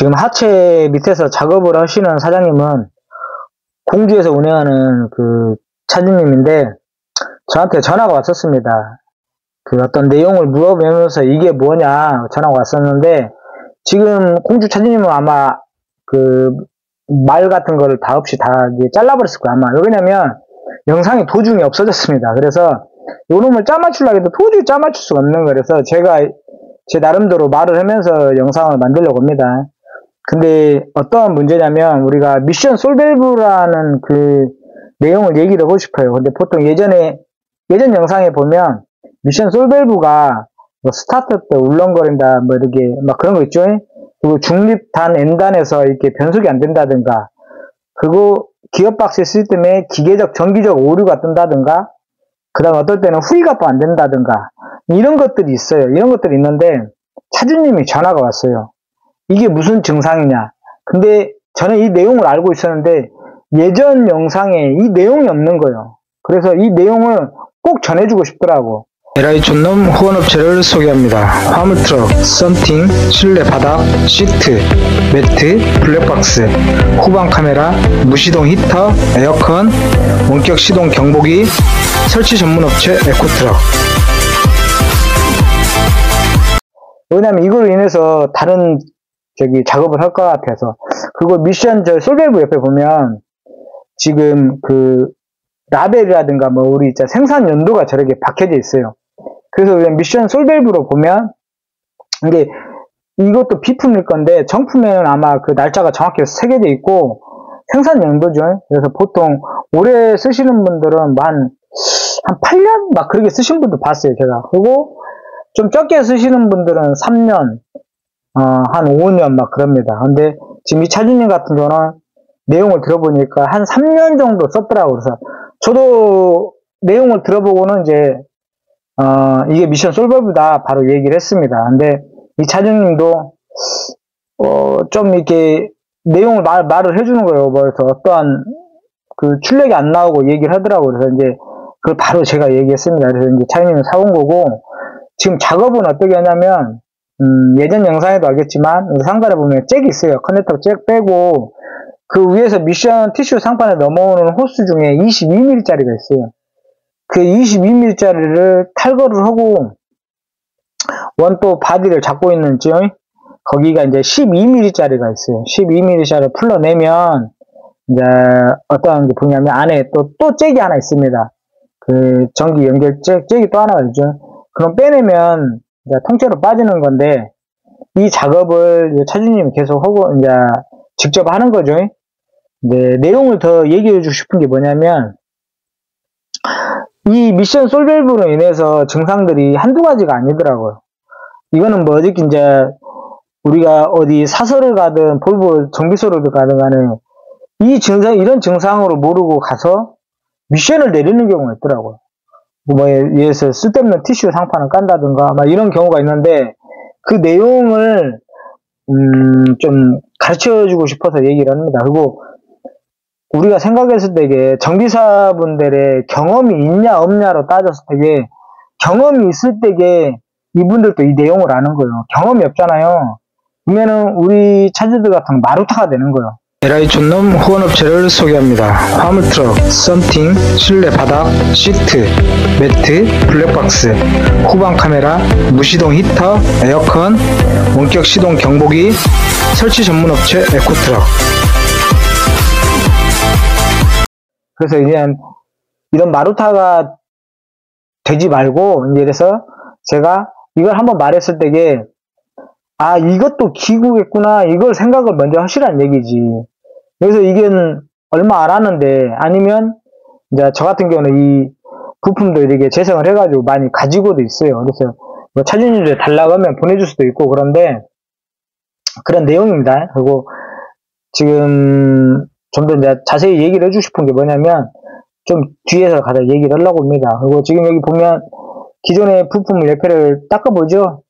지금 하체 밑에서 작업을 하시는 사장님은 공주에서 운영하는 그 차주님인데 저한테 전화가 왔었습니다. 그 어떤 내용을 물어보면서 이게 뭐냐 전화가 왔었는데 지금 공주 차주님은 아마 그 말 같은 거를 다 없이 다 잘라버렸을 거예요. 아마. 왜냐면 영상이 도중에 없어졌습니다. 그래서 요놈을 짜맞추려고 해도 도저히 짜맞출 수가 없는 거예요. 그래서 제가 제 나름대로 말을 하면서 영상을 만들려고 합니다. 근데 어떠한 문제냐면 우리가 미션 솔밸브라는 그 내용을 얘기를 하고 싶어요. 근데 보통 예전 영상에 보면 미션 솔밸브가 뭐 스타트 때 울렁거린다 뭐 이렇게 막 그런 거 있죠. 그리고 중립단 N단에서 이렇게 변속이 안 된다든가 그리고 기어박스 시스템에 기계적 정기적 오류가 뜬다든가 그 다음 어떨 때는 후위가 또 안 된다든가 이런 것들이 있어요. 이런 것들이 있는데 차주님이 전화가 왔어요. 이게 무슨 증상이냐. 근데 저는 이 내용을 알고 있었는데 예전 영상에 이 내용이 없는 거예요. 그래서 이 내용을 꼭 전해주고 싶더라고. 에라이 촌놈 후원업체를 소개합니다. 화물트럭, 썬팅, 실내 바닥, 시트, 매트, 블랙박스, 후방 카메라, 무시동 히터, 에어컨, 원격 시동 경보기, 설치 전문업체 에코트럭. 왜냐면 이걸로 인해서 다른 작업을 할 것 같아서. 그리고 미션 솔밸브 옆에 보면 지금 그 라벨이라든가 뭐 우리 생산 연도가 저렇게 박혀져 있어요. 그래서 미션 솔밸브로 보면 이게 이것도 비품일 건데 정품에는 아마 그 날짜가 정확히 새겨져 있고 생산 연도죠. 그래서 보통 오래 쓰시는 분들은 한 8년 막 그렇게 쓰신 분도 봤어요 제가. 그리고 좀 적게 쓰시는 분들은 3년 한 5년 막 그럽니다. 근데 지금 이 차주님 같은 경우는 내용을 들어보니까 한 3년 정도 썼더라고요. 그래서 저도 내용을 들어보고는 이제 이게 미션 솔밸브다 바로 얘기를 했습니다. 근데 이 차주님도 좀 이렇게 내용을 말을 해주는 거예요. 그래서 어떠한 그 출력이 안 나오고 얘기를 하더라고요. 그래서 이제 그걸 바로 제가 얘기했습니다. 그래서 이제 차주님은 사온 거고 지금 작업은 어떻게 하냐면 예전 영상에도 알겠지만 상단에 보면 잭이 있어요. 커넥터 잭 빼고 그 위에서 미션 티슈 상판에 넘어오는 호스 중에 22mm 짜리가 있어요. 그 22mm짜리를 탈거를 하고 원또 바디를 잡고 있는 거기가 이제 12mm짜리가 있어요. 12mm짜리를 풀러내면 이제 어떤 게 보냐면 안에 또 잭이 하나 있습니다. 그 전기 연결 잭이 또 하나가 있죠. 그럼 빼내면 이제 통째로 빠지는 건데 이 작업을 차주님이 계속 하고 이제 직접 하는 거죠. 네, 내용을 더 얘기해 주고 싶은 게 뭐냐면 이 미션 솔밸브로 인해서 증상들이 한두 가지가 아니더라고요. 이거는 뭐 어저께 이제 우리가 어디 사서를 가든 볼보 정비소를 가든 간에 이런 증상으로 모르고 가서 미션을 내리는 경우가 있더라고요. 뭐 예를 들어서 쓸데없는 티슈 상판을 깐다든가 막 이런 경우가 있는데 그 내용을 좀 가르쳐 주고 싶어서 얘기를 합니다. 그리고 우리가 생각했을 때에 정비사분들의 경험이 있냐 없냐로 따졌을 때에 경험이 있을 때에 이분들도 이 내용을 아는 거예요. 경험이 없잖아요. 그러면은 우리 차주들 같은 마루타가 되는 거예요. 에라이 촌놈 후원업체를 소개합니다. 화물트럭, 썬팅, 실내 바닥, 시트, 매트, 블랙박스, 후방 카메라, 무시동 히터, 에어컨, 원격 시동 경보기, 설치 전문업체 에코트럭. 그래서 이제 이런 마루타가 되지 말고 이제 그래서 제가 이걸 한번 말했을 때에 이것도 기구겠구나 이걸 생각을 먼저 하시라는 얘기지. 그래서 이게 얼마 안 하는데 아니면 이제 저 같은 경우는 이 부품도 이렇게 재생을 해가지고 많이 가지고도 있어요. 그래서 뭐 차주님들 달라고 하면 보내줄 수도 있고 그런데 그런 내용입니다. 그리고 지금 좀 더 이제 자세히 얘기를 해주고 싶은 게 뭐냐면 좀 뒤에서 가서 얘기를 하려고 합니다. 그리고 지금 여기 보면 기존의 부품 옆에를 닦아보죠.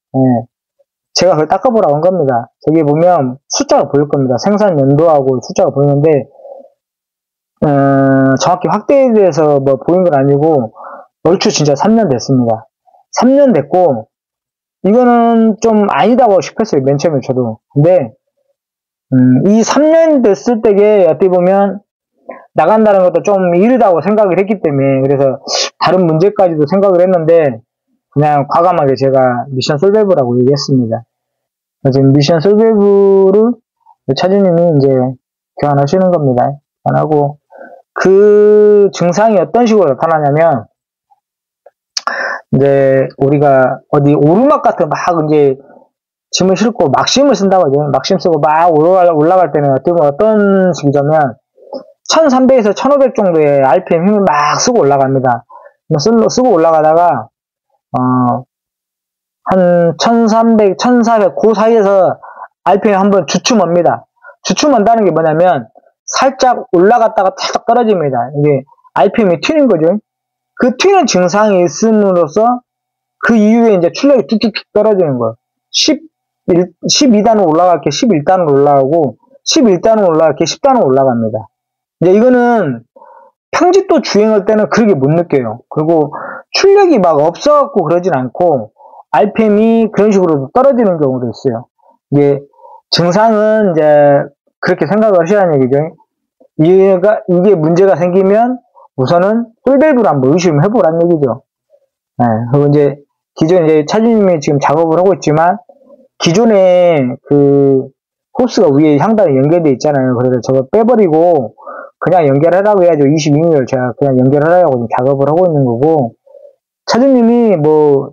제가 그걸 닦아보라고 한 겁니다. 저기 보면 숫자가 보일 겁니다. 생산 연도하고 숫자가 보이는데 정확히 확대돼서 뭐 보인 건 아니고 얼추 진짜 3년 됐습니다. 3년 됐고 이거는 좀 아니다고 싶었어요. 맨 처음에 저도. 근데 이 3년 됐을 때에 어떻게 보면 나간다는 것도 좀 이르다고 생각을 했기 때문에, 그래서 다른 문제까지도 생각을 했는데 그냥 과감하게 제가 미션 솔베이브라고 얘기했습니다. 지금 미션 솔베이브를 차주님이 이제 교환하시는 겁니다. 교환하고, 그 증상이 어떤 식으로 나타나냐면, 이제 우리가 어디 오르막 같은 막 이제 짐을 싣고 막심을 쓴다고 하죠. 막심 쓰고 막 올라갈 때는 어떤 식이냐면 1300에서 1500 정도의 RPM 힘을 막 쓰고 올라갑니다. 쓰고 올라가다가 한 1300, 1400 그 사이에서 RPM 한번 주춤합니다. 주춤한다는 게 뭐냐면 살짝 올라갔다가 탁 떨어집니다. 이게 RPM이 튀는 거죠. 그 튀는 증상이 있음으로써 그 이후에 이제 출력이 뚝뚝뚝 떨어지는 거예요. 12단으로 올라갈 게 11단으로 올라가고 11단으로 올라갈 게 10단으로 올라갑니다. 이제 이거는 평지도 주행할 때는 그렇게 못 느껴요. 그리고 출력이 막 없어갖고 그러진 않고 RPM이 그런 식으로 떨어지는 경우도 있어요. 이게 증상은 이제 그렇게 생각을 하시라는 얘기죠. 이게 문제가 생기면 우선은 솔밸브를 한번 의심을 해보라는 얘기죠. 네, 그리고 이제 기존에 이제 차주님이 지금 작업을 하고 있지만 기존에 그 호스가 위에 향단에 연결되어 있잖아요. 그래서 저거 빼버리고 그냥 연결하라고 해야죠. 22mm 제가 그냥 연결하라고 지금 작업을 하고 있는 거고, 차주님이 뭐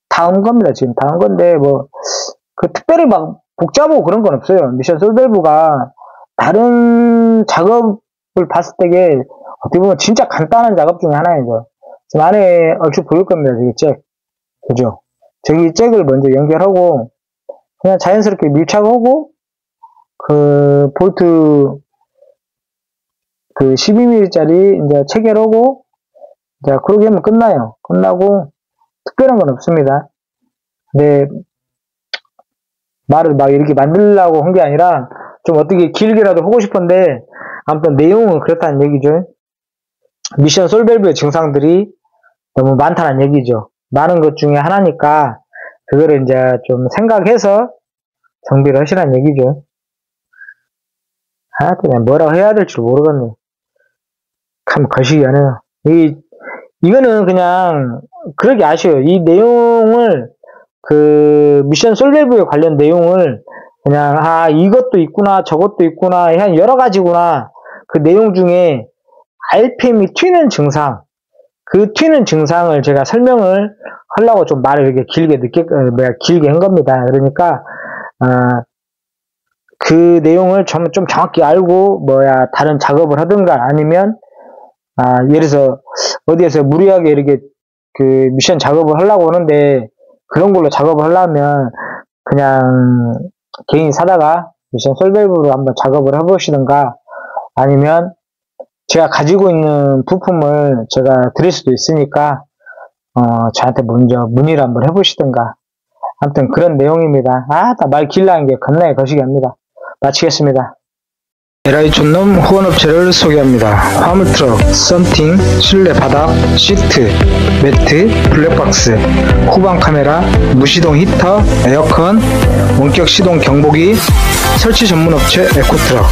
다음 겁니다. 지금 다음 건데 뭐 그 특별히 막 복잡하고 그런 건 없어요. 미션 솔밸브가 다른 작업을 봤을 때에 어떻게 보면 진짜 간단한 작업 중에 하나이죠. 지금 안에 얼추 보일 겁니다. 저기 잭. 그죠? 저기 잭을 먼저 연결하고 그냥 자연스럽게 밀착하고 그 볼트 그 12mm짜리 이제 체결하고, 자, 그러게 하면 끝나요. 끝나고 특별한 건 없습니다. 근데 말을 막 이렇게 만들려고 한 게 아니라 좀 어떻게 길게라도 하고 싶은데, 아무튼 내용은 그렇다는 얘기죠. 미션 솔밸브의 증상들이 너무 많다는 얘기죠. 많은 것 중에 하나니까 그거를 이제 좀 생각해서 정비를 하시라는 얘기죠. 그냥 뭐라고 해야 될지 모르겠네. 참 거시기 하네요. 이거는 그냥 그렇게 아쉬워요. 이 내용을 그 미션 솔밸브에 관련 내용을 그냥 이것도 있구나 저것도 있구나 한 여러 가지구나, 그 내용 중에 RPM이 튀는 증상, 그 튀는 증상을 제가 설명을 하려고 좀 말을 이렇게 길게 한 겁니다. 그러니까 그 내용을 좀 정확히 알고 다른 작업을 하든가, 아니면 예를 들어서 어디에서 무리하게 이렇게 그 미션 작업을 하려고 하는데 그런 걸로 작업을 하려면 그냥 개인이 사다가 미션 솔밸브로 한번 작업을 해보시든가, 아니면 제가 가지고 있는 부품을 제가 드릴 수도 있으니까 저한테 먼저 문의를 한번 해보시든가. 아무튼 그런 내용입니다. 다 말 길라는 게 겁나게 거시기 합니다. 마치겠습니다. LI 촌놈 후원업체를 소개합니다. 화물트럭, 썬팅, 실내 바닥, 시트, 매트, 블랙박스, 후방 카메라, 무시동 히터, 에어컨, 원격 시동 경보기, 설치 전문업체 에코트럭.